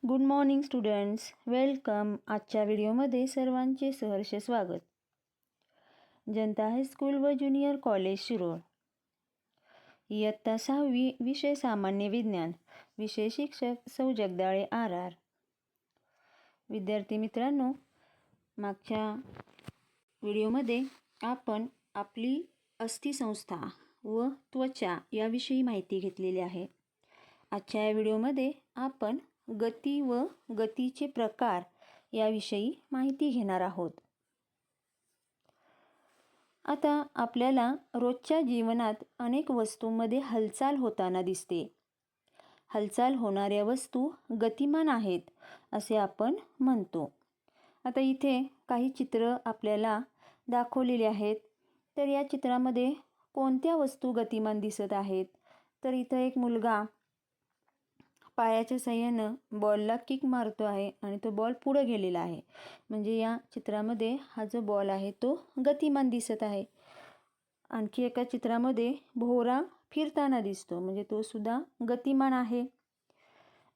Good morning students, welcome. आजच्या व्हिडिओमध्ये सर्वांचे सहर्ष स्वागत. जनता हायस्कूल व ज्युनियर कॉलेज शिरोळ, इयत्ता 6वी, विषय सामान्य विज्ञान, विषय शिक्षक सौ जगदाळे RR. विद्यार्थी मित्रांनो, मागच्या व्हिडिओमध्ये आपण आपली अस्थिसंस्था व त्वचा याविषयी माहिती घेतलेली आहे. आजच्या या व्हिडिओमध्ये आपण गती व गतीचे प्रकार याविषयी माहिती घेणार आहोत. आता आपल्याला रोजच्या जीवनात अनेक वस्तूंमध्ये हालचाल होताना दिसते. हालचाल होणाऱ्या वस्तू गतिमान आहेत असे आपण म्हणतो. आता इथे काही चित्र आपल्याला दाखवलेली आहेत. तर या चित्रामध्ये कोणत्या वस्तू गतिमान दिसत आहेत? तर इथं एक मुलगा पायाच्या साहाय्यानं बॉलला किक मारतो आहे आणि तो बॉल पुढे गेलेला आहे. म्हणजे या चित्रामध्ये हा जो बॉल आहे तो गतिमान दिसत आहे. आणखी एका चित्रामध्ये भोवरा फिरताना दिसतो, म्हणजे तो सुद्धा गतिमान आहे.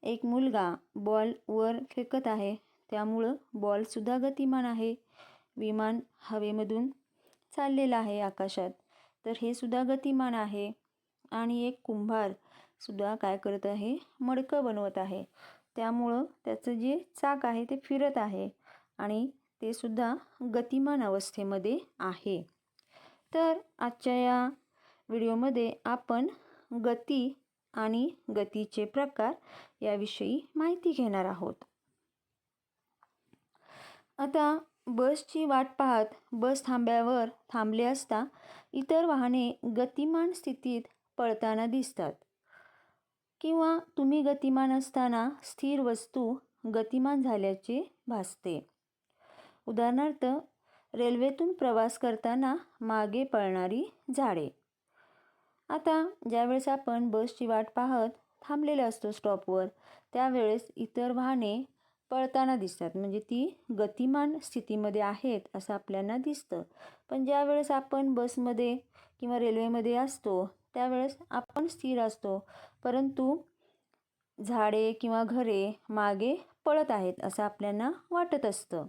एक मुलगा बॉल वर फेकत आहे, त्यामुळं बॉल सुद्धा गतिमान आहे. विमान हवेमधून चाललेलं आहे आकाशात, तर हे सुद्धा गतिमान आहे. आणि एक कुंभार सुद्धा काय करत आहे? मडकं बनवत आहे, त्यामुळं त्याचं जे चाक आहे ते फिरत आहे आणि ते सुद्धा गतिमान अवस्थेमध्ये आहे. तर आजच्या या व्हिडिओमध्ये आपण गती आणि गतीचे प्रकार याविषयी माहिती घेणार आहोत. आता बसची वाट पाहत बस थांब्यावर थांबले असता इतर वाहने गतिमान स्थितीत पळताना दिसतात, किंवा तुम्ही गतिमान असताना स्थिर वस्तू गतिमान झाल्याचे भासते. उदाहरणार्थ, रेल्वेतून प्रवास करताना मागे पळणारी झाडे. आता ज्यावेळेस आपण बसची वाट पाहत थांबलेले असतो स्टॉपवर, त्यावेळेस इतर वाहने पळताना दिसतात, म्हणजे ती गतिमान स्थितीमध्ये आहेत असं आपल्याला दिसतं. पण ज्यावेळेस आपण बसमध्ये किंवा रेल्वेमध्ये असतो त्यावेळेस आपण स्थिर असतो, परंतु झाडे किंवा घरे मागे पळत आहेत असं आपल्याला वाटत असतं.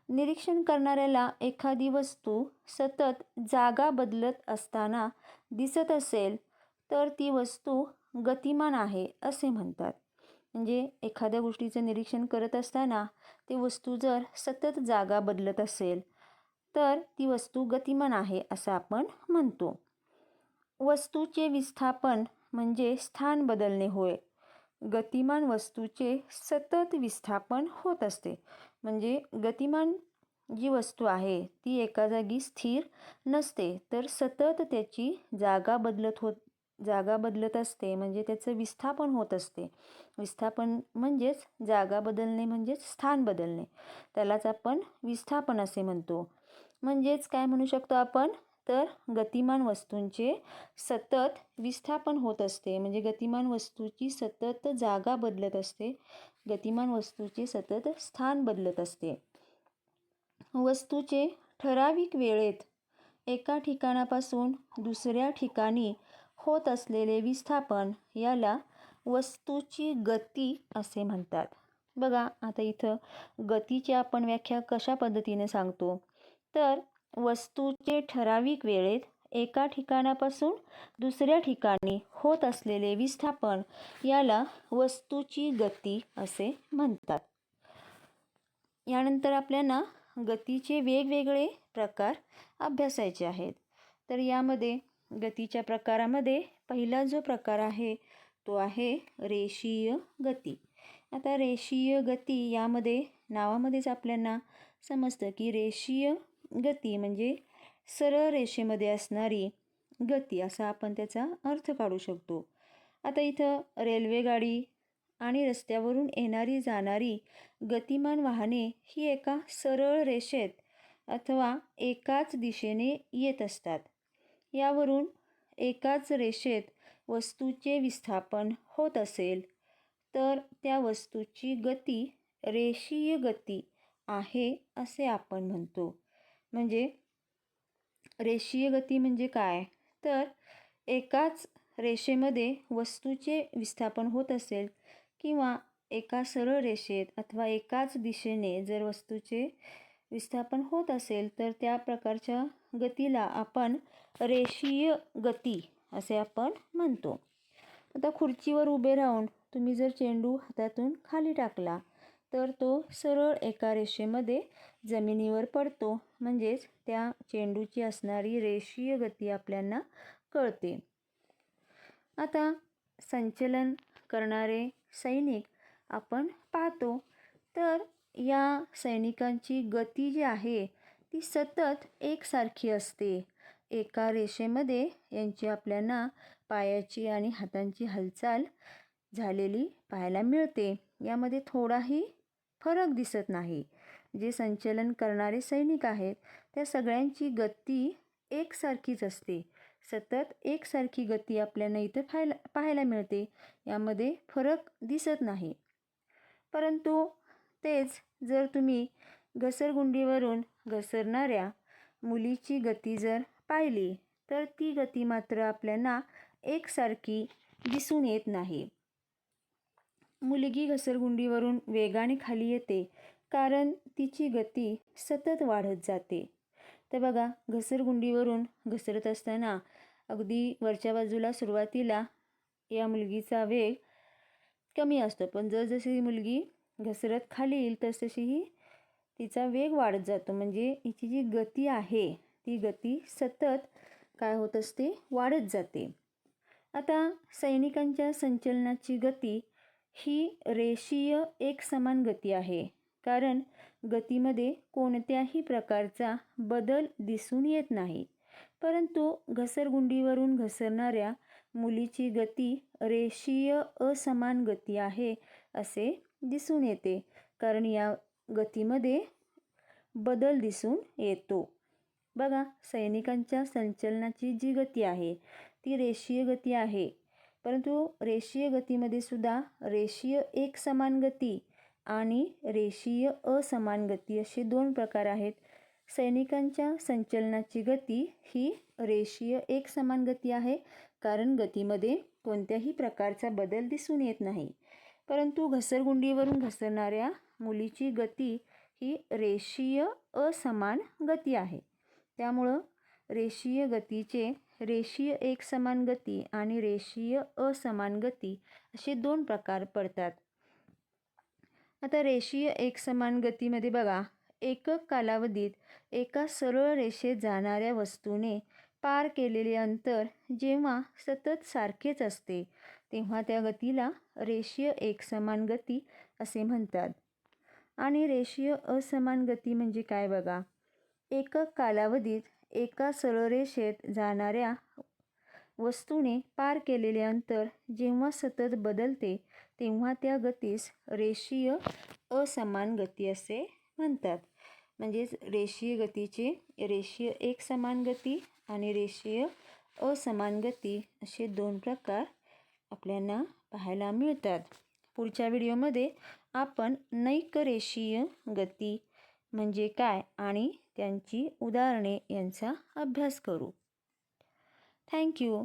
निरीक्षण करणाऱ्याला एखादी वस्तू सतत जागा बदलत असताना दिसत असेल तर ती वस्तू गतिमान आहे असे म्हणतात. म्हणजे एखाद्या गोष्टीचं निरीक्षण करत असताना ती वस्तू जर सतत जागा बदलत असेल तर ती वस्तू गतिमान आहे असं आपण म्हणतो. वस्तूचे विस्थापन म्हणजे स्थान बदलणे होय. गतिमान वस्तूचे सतत विस्थापन होत असते. म्हणजे गतिमान जी वस्तू आहे ती एका जागी स्थिर नसते, तर सतत त्याची जागा बदलत असते, म्हणजे त्याचं विस्थापन होत असते. विस्थापन म्हणजेच जागा बदलणे, म्हणजेच स्थान बदलणे, त्यालाच आपण विस्थापन असे म्हणतो. म्हणजेच काय म्हणू शकतो आपण? तर गतिमान वस्तूंचे सतत विस्थापन होत असते, म्हणजे गतिमान वस्तूची सतत जागा बदलत असते, गतिमान वस्तूचे सतत स्थान बदलत असते. वस्तूचे ठराविक वेळेत एका ठिकाणापासून दुसऱ्या ठिकाणी होत असलेले विस्थापन याला वस्तूची गती असे म्हणतात. बघा, आता इथं गतीची आपण व्याख्या कशा पद्धतीने सांगतो? तर वस्तूचे ठराविक वेळेत एका ठिकाणापासून दुसऱ्या ठिकाणी होत असलेले विस्थापन याला वस्तूची गती असे म्हणतात. यानंतर आपल्याला गतीचे वेगवेगळे प्रकार अभ्यासायचे आहेत. तर यामध्ये गतीच्या प्रकारामध्ये पहिला जो प्रकार आहे तो आहे रेषीय गती. आता रेषीय गती यामध्ये नावामध्येच आपल्याला समजतं की रेषीय गती म्हणजे सरळ रेषेमध्ये असणारी गती असा आपण त्याचा अर्थ काढू शकतो. आता इथं रेल्वेगाडी आणि रस्त्यावरून येणारी जाणारी गतिमान वाहने ही एका सरळ रेषेत अथवा एकाच दिशेने येत असतात. यावरून एकाच रेषेत वस्तूचे विस्थापन होत असेल तर त्या वस्तूची गती रेषीय गती आहे असे आपण म्हणतो. म्हणजे रेषीय गती म्हणजे काय? तर एकाच रेषेमध्ये वस्तूचे विस्थापन होत असेल किंवा एका सरळ रेषेत अथवा एकाच दिशेने जर वस्तूचे विस्थापन होत असेल तर त्या प्रकारच्या गतीला आपण रेषीय गती असे आपण म्हणतो. आता खुर्चीवर उभे राहून तुम्ही जर चेंडू हातातून खाली टाकला तर तो सरळ एका रेषेमध्ये जमिनीवर पडतो, म्हणजेच त्या चेंडूची असणारी रेषीय गती आपल्याला कळते. आता संचलन करणारे सैनिक आपण पाहतो, तर या सैनिकांची गती जी आहे ती सतत एकसारखी असते. एका रेषेमध्ये यांची आपल्याला पायाची आणि हातांची हालचाल झालेली पाहायला मिळते. यामध्ये थोडाही फरक दिसत नाही. जे संचलन करणारे सैनिक आहेत त्या सगळ्यांची गती एकसारखीच असते. सतत एकसारखी गती आपल्याला इथं पाहायला मिळते. यामध्ये फरक दिसत नाही. परंतु तेच जर तुम्ही घसरगुंडीवरून घसरणाऱ्या मुलीची गती जर पाहिली तर ती गती मात्र आपल्याला एकसारखी दिसून येत नाही. मुलगी घसरगुंडीवरून वेगाने खाली येते कारण तिची गती सतत वाढत जाते. तर बघा, घसरगुंडीवरून घसरत असताना अगदी वरच्या बाजूला सुरुवातीला या मुलगीचा वेग कमी असतो, पण जसजशी ही मुलगी घसरत खाली येईल तसतशी ही तिचा वेग वाढत जातो. म्हणजे हिची जी गती आहे ती गती सतत काय होत असते, वाढत जाते. आता सैनिकांच्या संचलनाची गती ही रेषीय एकसमान गती आहे, कारण गतीमध्ये कोणत्याही प्रकारचा बदल दिसून येत नाही. परंतु घसरगुंडीवरून घसरणाऱ्या मुलीची गती रेषीय असमान गती आहे असे दिसून येते, कारण या गतीमध्ये बदल दिसून येतो. बघा, सैनिकांच्या संचलनाची जी गती आहे ती रेषीय गती आहे, परंतु रेषीय गतीमध्ये सुद्धा रेषीय एकसमान गती आणि रेषीय असमान गती असे दोन प्रकार आहेत. सैनिकांच्या संचलनाची गती ही रेषीय एकसमान गती आहे, कारण गतीमध्ये कोणत्याही प्रकारचा बदल दिसून येत नाही. परंतु घसरगुंडीवरून घसरणाऱ्या मुलीची गती ही रेषीय असमान गती आहे. त्यामुळं रेषीय गतीचे रेषीय एकसमान गती आणि रेषीय असमान गती असे दोन प्रकार पडतात. आता रेषीय एकसमान गतीमध्ये बघा, एकक कालावधीत एका सरळ रेषेत जाणाऱ्या वस्तूने पार केलेले अंतर जेव्हा सतत सारखेच असते तेव्हा त्या गतीला रेषीय एकसमान गती असे म्हणतात. आणि रेषीय असमान गती म्हणजे काय बघा, एकक कालावधीत एका सरळ रेषेत जाणाऱ्या वस्तूने पार केलेले अंतर जेव्हा सतत बदलते तेव्हा त्या गतीस रेषीय असमान गती असे म्हणतात. म्हणजेच रेषीय गतीचे रेषीय एकसमान गती आणि रेषीय असमान गती असे दोन प्रकार आपल्याला पाहायला मिळतात. पुढच्या व्हिडिओमध्ये आपण नैक रेषीय गती म्हणजे काय आणि त्यांची उदाहरणे यांचा अभ्यास करू. थँक्यू.